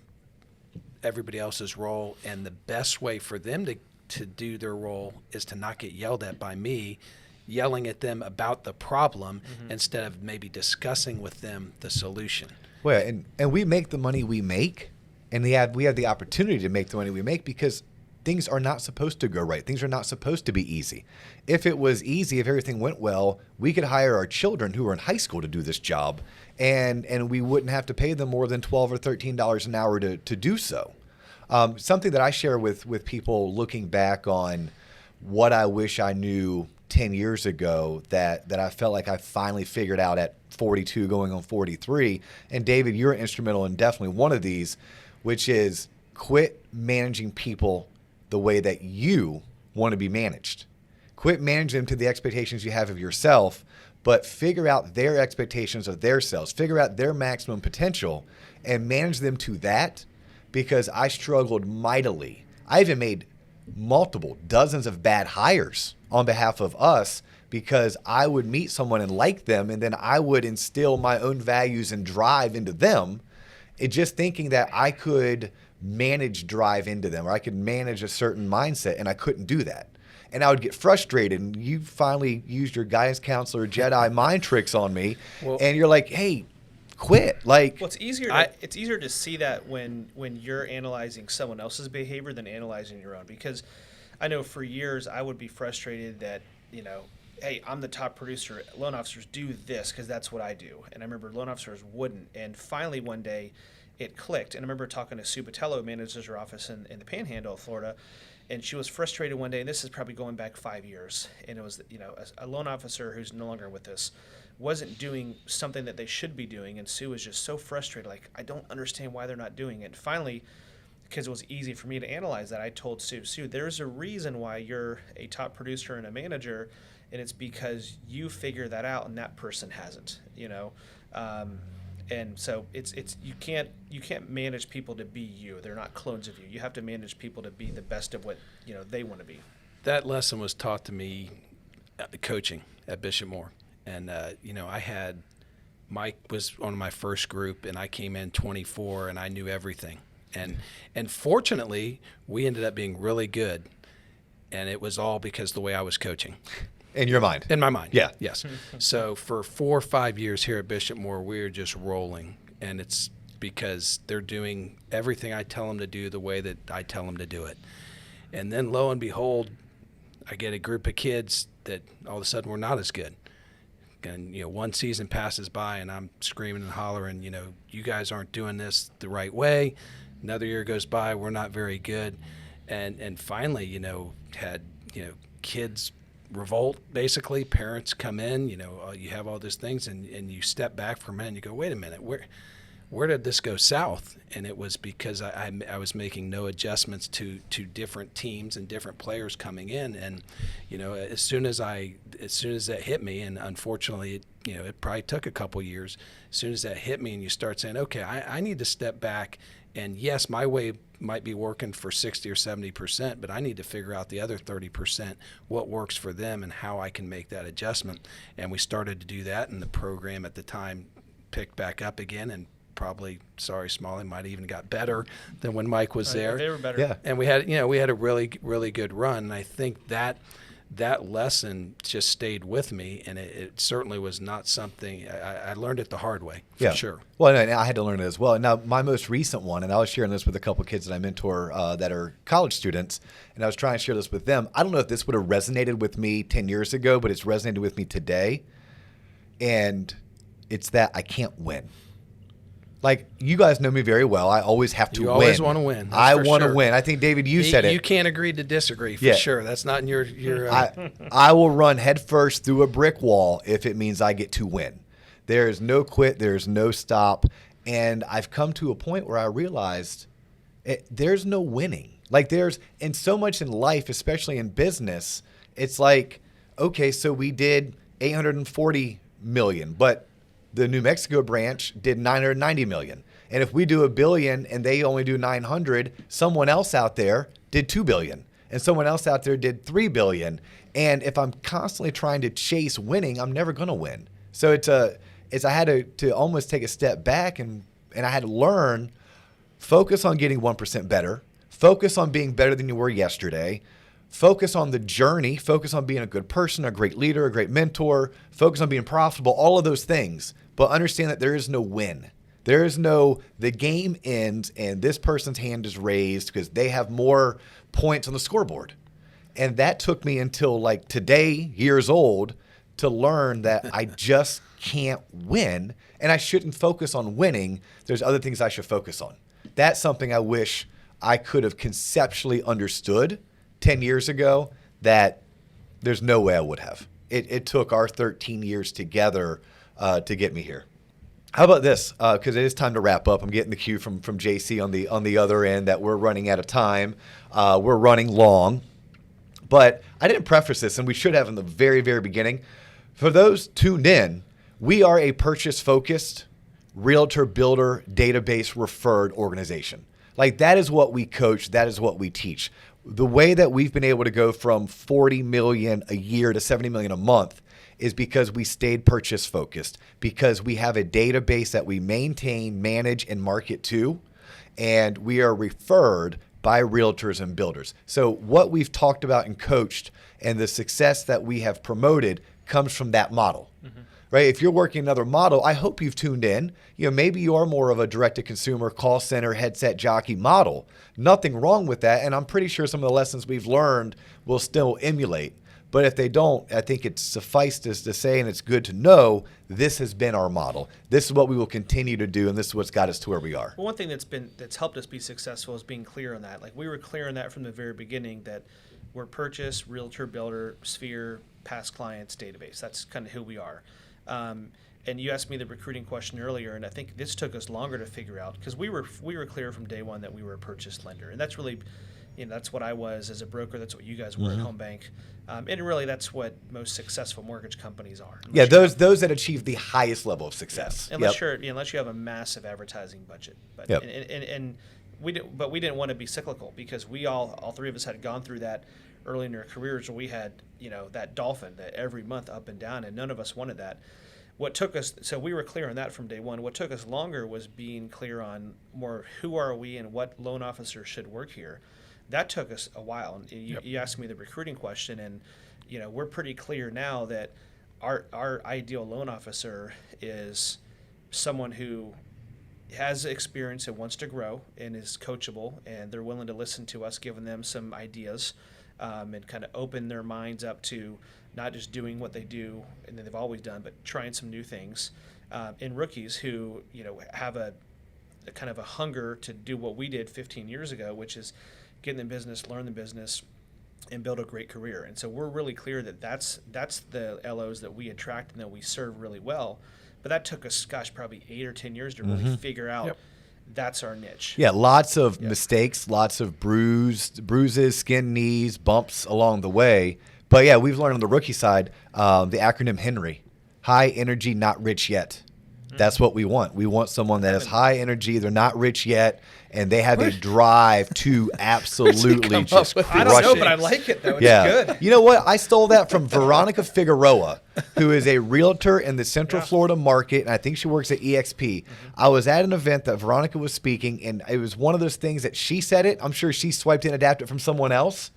everybody else's role. And the best way for them to do their role is to not get yelled at by me, yelling at them about the problem instead of maybe discussing with them the solution. Well, and we make the money we make, and we have the opportunity to make the money we make because things are not supposed to go right. Things are not supposed to be easy. If it was easy, if everything went well, we could hire our children who are in high school to do this job, and we wouldn't have to pay them more than $12 or $13 an hour to do so. Something that I share with people looking back on what I wish I knew 10 years ago that I felt like I finally figured out at 42 going on 43. And David, you're instrumental in definitely one of these, which is quit managing people the way that you want to be managed. Quit managing them to the expectations you have of yourself, but figure out their expectations of themselves, figure out their maximum potential and manage them to that, because I struggled mightily. I even made dozens of bad hires on behalf of us because I would meet someone and like them, and then I would instill my own values and drive into them, just thinking that I could manage drive into them, or I could manage a certain mindset, and I couldn't do that. And I would get frustrated, and you finally used your guidance counselor Jedi mind tricks on me, and you're like, hey, quit. Like, well, it's easier to see that when you're analyzing someone else's behavior than analyzing your own, because I know for years I would be frustrated that, hey, I'm the top producer. Loan officers do this because that's what I do. And I remember loan officers wouldn't. And finally one day, it clicked. And I remember talking to Sue Botello, who manages her office in the Panhandle of Florida, and she was frustrated one day, and this is probably going back 5 years, and it was, a loan officer who's no longer with us wasn't doing something that they should be doing, and Sue was just so frustrated, like, I don't understand why they're not doing it. And finally, because it was easy for me to analyze that, I told Sue, there's a reason why you're a top producer and a manager, and it's because you figure that out and that person hasn't, and so it's you can't manage people to be you. They're not clones of you. You have to manage people to be the best of what they want to be. That lesson was taught to me coaching at Bishop Moore, and I had Mike was on my first group, and I came in 24, and I knew everything, and fortunately we ended up being really good, and it was all because of the way I was coaching. In your mind? In my mind. Yeah. Yes. So for 4 or 5 years here at Bishop Moore, we were just rolling, and it's because they're doing everything I tell them to do the way that I tell them to do it. And then lo and behold, I get a group of kids that all of a sudden were not as good. And, one season passes by, and I'm screaming and hollering, you guys aren't doing this the right way. Another year goes by, we're not very good. And finally, had, kids revolt, basically. Parents come in, you have all these things, and you step back for a minute and you go, wait a minute, where did this go south? And it was because I was making no adjustments to different teams and different players coming in. And as soon as that hit me, and unfortunately it probably took a couple years, as soon as that hit me and you start saying, okay, I need to step back, and yes, my way might be working for 60 or 70%, but I need to figure out the other 30%, what works for them and how I can make that adjustment. And we started to do that, and the program at the time picked back up again, and probably, Smalley, might have even got better than when Mike was there. They were better. Yeah. And we had a really, really good run. And I think that lesson just stayed with me, and it certainly was not something I learned it the hard way, for sure. Well, and I had to learn it as well. Now, my most recent one, and I was sharing this with a couple of kids that I mentor that are college students, and I was trying to share this with them. I don't know if this would have resonated with me 10 years ago, but it's resonated with me today, and it's that I can't win. Like, you guys know me very well. I always have to win. You always want to win. I want to win. I think, David, you said it. You can't agree to disagree, for sure. That's not in your I will run headfirst through a brick wall if it means I get to win. There is no quit. There's no stop. And I've come to a point where I realized there's no winning. Like, and so much in life, especially in business, it's like, okay, so we did $840 million, but the New Mexico branch did $990 million. And if we do $1 billion and they only do 900, someone else out there did $2 billion. And someone else out there did $3 billion. And if I'm constantly trying to chase winning, I'm never going to win. So I had to almost take a step back, and I had to learn, focus on getting 1% better, focus on being better than you were yesterday, focus on the journey, focus on being a good person, a great leader, a great mentor, focus on being profitable, all of those things. But understand that there is no win. There is the game ends and this person's hand is raised because they have more points on the scoreboard. And that took me until like today, years old, to learn that I just can't win, and I shouldn't focus on winning. There's other things I should focus on. That's something I wish I could have conceptually understood 10 years ago, that there's no way I would have. It took our 13 years together to get me here. How about this? Because it is time to wrap up. I'm getting the cue from JC on the other end that we're running out of time. We're running long. But I didn't preface this, and we should have in the very, very beginning. For those tuned in, we are a purchase-focused, realtor builder, database referred organization. Like, that is what we coach. That is what we teach. The way that we've been able to go from 40 million a year to 70 million a month is because we stayed purchase focused, because we have a database that we maintain, manage, and market to, and we are referred by realtors and builders. So what we've talked about and coached and the success that we have promoted comes from that model. Mm-hmm. Right? If you're working another model, I hope you've tuned in. Maybe you are more of a direct-to-consumer call center, headset jockey model. Nothing wrong with that, and I'm pretty sure some of the lessons we've learned will still emulate. But if they don't, I think it's suffices to say, and it's good to know, this has been our model. This is what we will continue to do, and this is what's got us to where we are. Well, one thing that's helped us be successful is being clear on that. Like, we were clear on that from the very beginning, that we're purchase, realtor, builder, sphere, past clients, database. That's kind of who we are. And you asked me the recruiting question earlier, and I think this took us longer to figure out, because we were clear from day one that we were a purchase lender, and that's really, that's what I was as a broker. That's what you guys were at Home Bank, and really that's what most successful mortgage companies are. Yeah, those that achieve the highest level of success. Yeah. Unless you have a massive advertising budget, but and we didn't want to be cyclical, because we all three of us had gone through that early in our careers, where we had that dolphin that every month up and down, and none of us wanted that. What took us, so we were clear on that from day one. What took us longer was being clear on more who are we and what loan officers should work here. That took us a while. And you asked me the recruiting question, and we're pretty clear now that our ideal loan officer is someone who has experience and wants to grow and is coachable, and they're willing to listen to us, giving them some ideas, and kind of open their minds up to not just doing what they do and that they've always done, but trying some new things. And rookies who have a kind of a hunger to do what we did 15 years ago, which is get in the business, learn the business, and build a great career. And so we're really clear that that's the LOs that we attract and that we serve really well. But that took us, probably 8 or 10 years to really figure out that's our niche. Yeah, lots of mistakes, lots of bruises, skin knees, bumps along the way. But yeah, we've learned on the rookie side, the acronym HENRY, high energy, not rich yet. That's what we want. We want someone that is high energy. They're not rich yet, and they have a drive to absolutely just crush it. I don't know, but I like it, though. It's good. You know what? I stole that from Veronica Figueroa, who is a realtor in the Central Florida market, and I think she works at EXP. I was at an event that Veronica was speaking, and it was one of those things that she said it. I'm sure she swiped and adapted from someone else.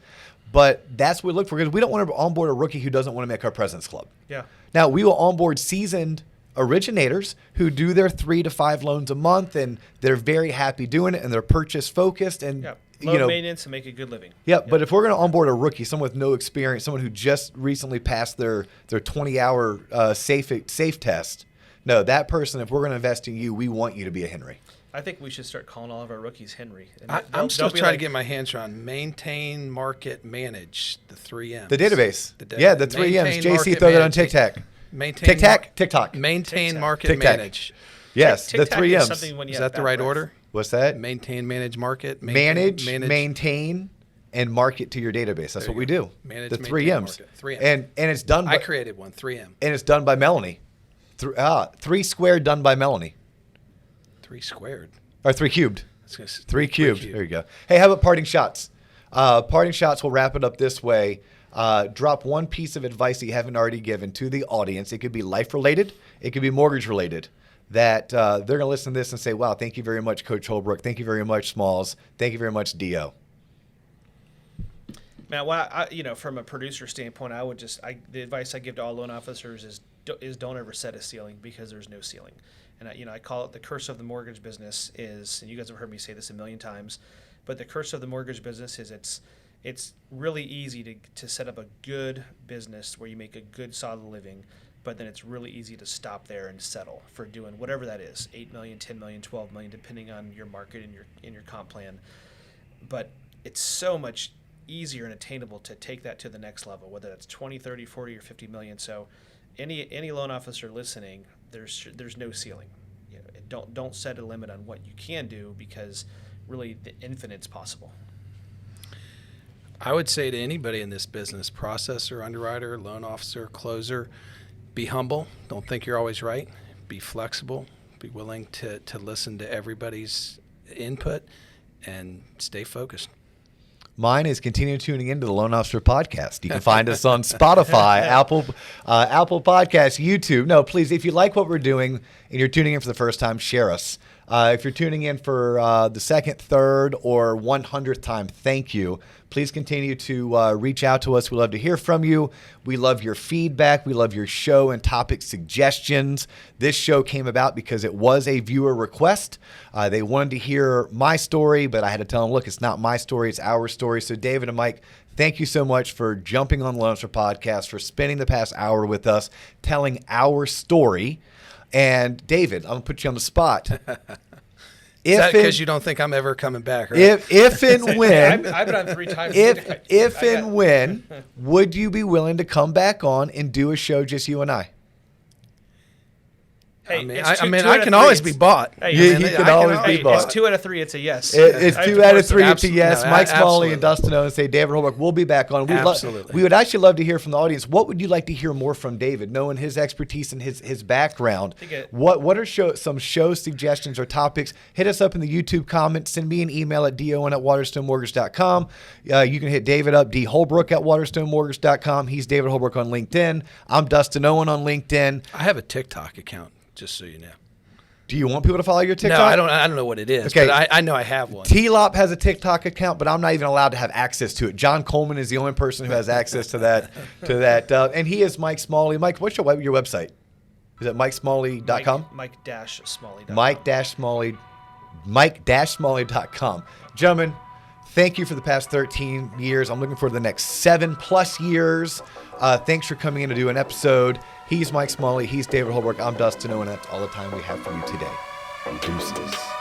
But that's what we look for, because we don't want to onboard a rookie who doesn't want to make our President's Club. Yeah. Now, we will onboard seasoned originators who do their 3 to 5 loans a month, and they're very happy doing it, and they're purchase focused, and low maintenance and make a good living. But if we're going to onboard a rookie, someone with no experience, someone who just recently passed their 20-hour safe test, no, that person, if we're going to invest in you, we want you to be a Henry. I think we should start calling all of our rookies Henry. I'm still trying to get my hands around maintain, market, manage, the 3 M's. The database. The 3 M's. JC, throw that on TikTok. TikTok. Maintain, market, manage. Yes, the 3 M's. Is that the right order? What's that? Maintain, manage, market. Manage, maintain, and market to your database. That's what we do. Manage, the 3 M's. 3 M's. And it's done by... I created one, 3M. And it's done by Melanie. 3 squared done by Melanie. 3 squared. Or 3 cubed. 3 cubed. There you go. Hey, how about parting shots? Parting shots, we'll wrap it up this way. Drop one piece of advice that you haven't already given to the audience. It could be life-related. It could be mortgage-related. That they're going to listen to this and say, wow, thank you very much, Coach Holbrook. Thank you very much, Smalls. Thank you very much, Dio. Man, well, from a producer standpoint, the advice I give to all loan officers is don't ever set a ceiling, because there's no ceiling. And I call it the curse of the mortgage business is, and you guys have heard me say this a million times, but the curse of the mortgage business is it's really easy to set up a good business where you make a good solid living, but then it's really easy to stop there and settle for doing whatever that is, 8 million, 10 million, 12 million, depending on your market and your comp plan. But it's so much easier and attainable to take that to the next level, whether that's 20, 30, 40, or 50 million. So any loan officer listening, there's no ceiling. Don't set a limit on what you can do, because really the infinite's possible. I would say to anybody in this business, processor, underwriter, loan officer, closer, be humble. Don't think you're always right. Be flexible. Be willing to listen to everybody's input, and stay focused. Mine is continue tuning into the Loan Officer Podcast. You can find us on Spotify, Apple Podcasts, YouTube. No, please, if you like what we're doing and you're tuning in for the first time, share us. If you're tuning in for the second, third, or 100th time, thank you. Please continue to reach out to us. We love to hear from you. We love your feedback. We love your show and topic suggestions. This show came about because it was a viewer request. They wanted to hear my story, but I had to tell them, look, it's not my story, it's our story. So David and Mike, thank you so much for jumping on the Lone Star Podcast, for spending the past hour with us, telling our story. And David, I'm going to put you on the spot. Is that because you don't think I'm ever coming back? Right? If and when, I've been on 3 times. If and when, would you be willing to come back on and do a show just you and I? Hey, I can always be bought. Hey, you can always be bought. It's 2 out of 3. It's a yes. It's 2 out of 3. It's a yes. No, Mike Smalley and Dustin Owens say David Holbrook will be back on. Absolutely. We would actually love to hear from the audience. What would you like to hear more from David, knowing his expertise and his background? What are some show suggestions or topics? Hit us up in the YouTube comments. Send me an email at don@waterstonемortgage.com. You can hit David up, dholbrook@waterstonemortgage.com. He's David Holbrook on LinkedIn. I'm Dustin Owen on LinkedIn. I have a TikTok account, just so you know. Do you want people to follow your TikTok? No, I don't know what it is, but I know I have one. T-Lop has a TikTok account, but I'm not even allowed to have access to it. John Coleman is the only person who has access to that. And he is Mike Smalley. Mike, what's your website? Is it MikeSmalley.com? Mike-Smalley.com. Mike-Smalley.com. Gentlemen, thank you for the past 13 years. I'm looking forward to the next 7+ years. Thanks for coming in to do an episode. He's Mike Smalley. He's David Holbrook. I'm Dustin Owen. That's all the time we have for you today. Deuces.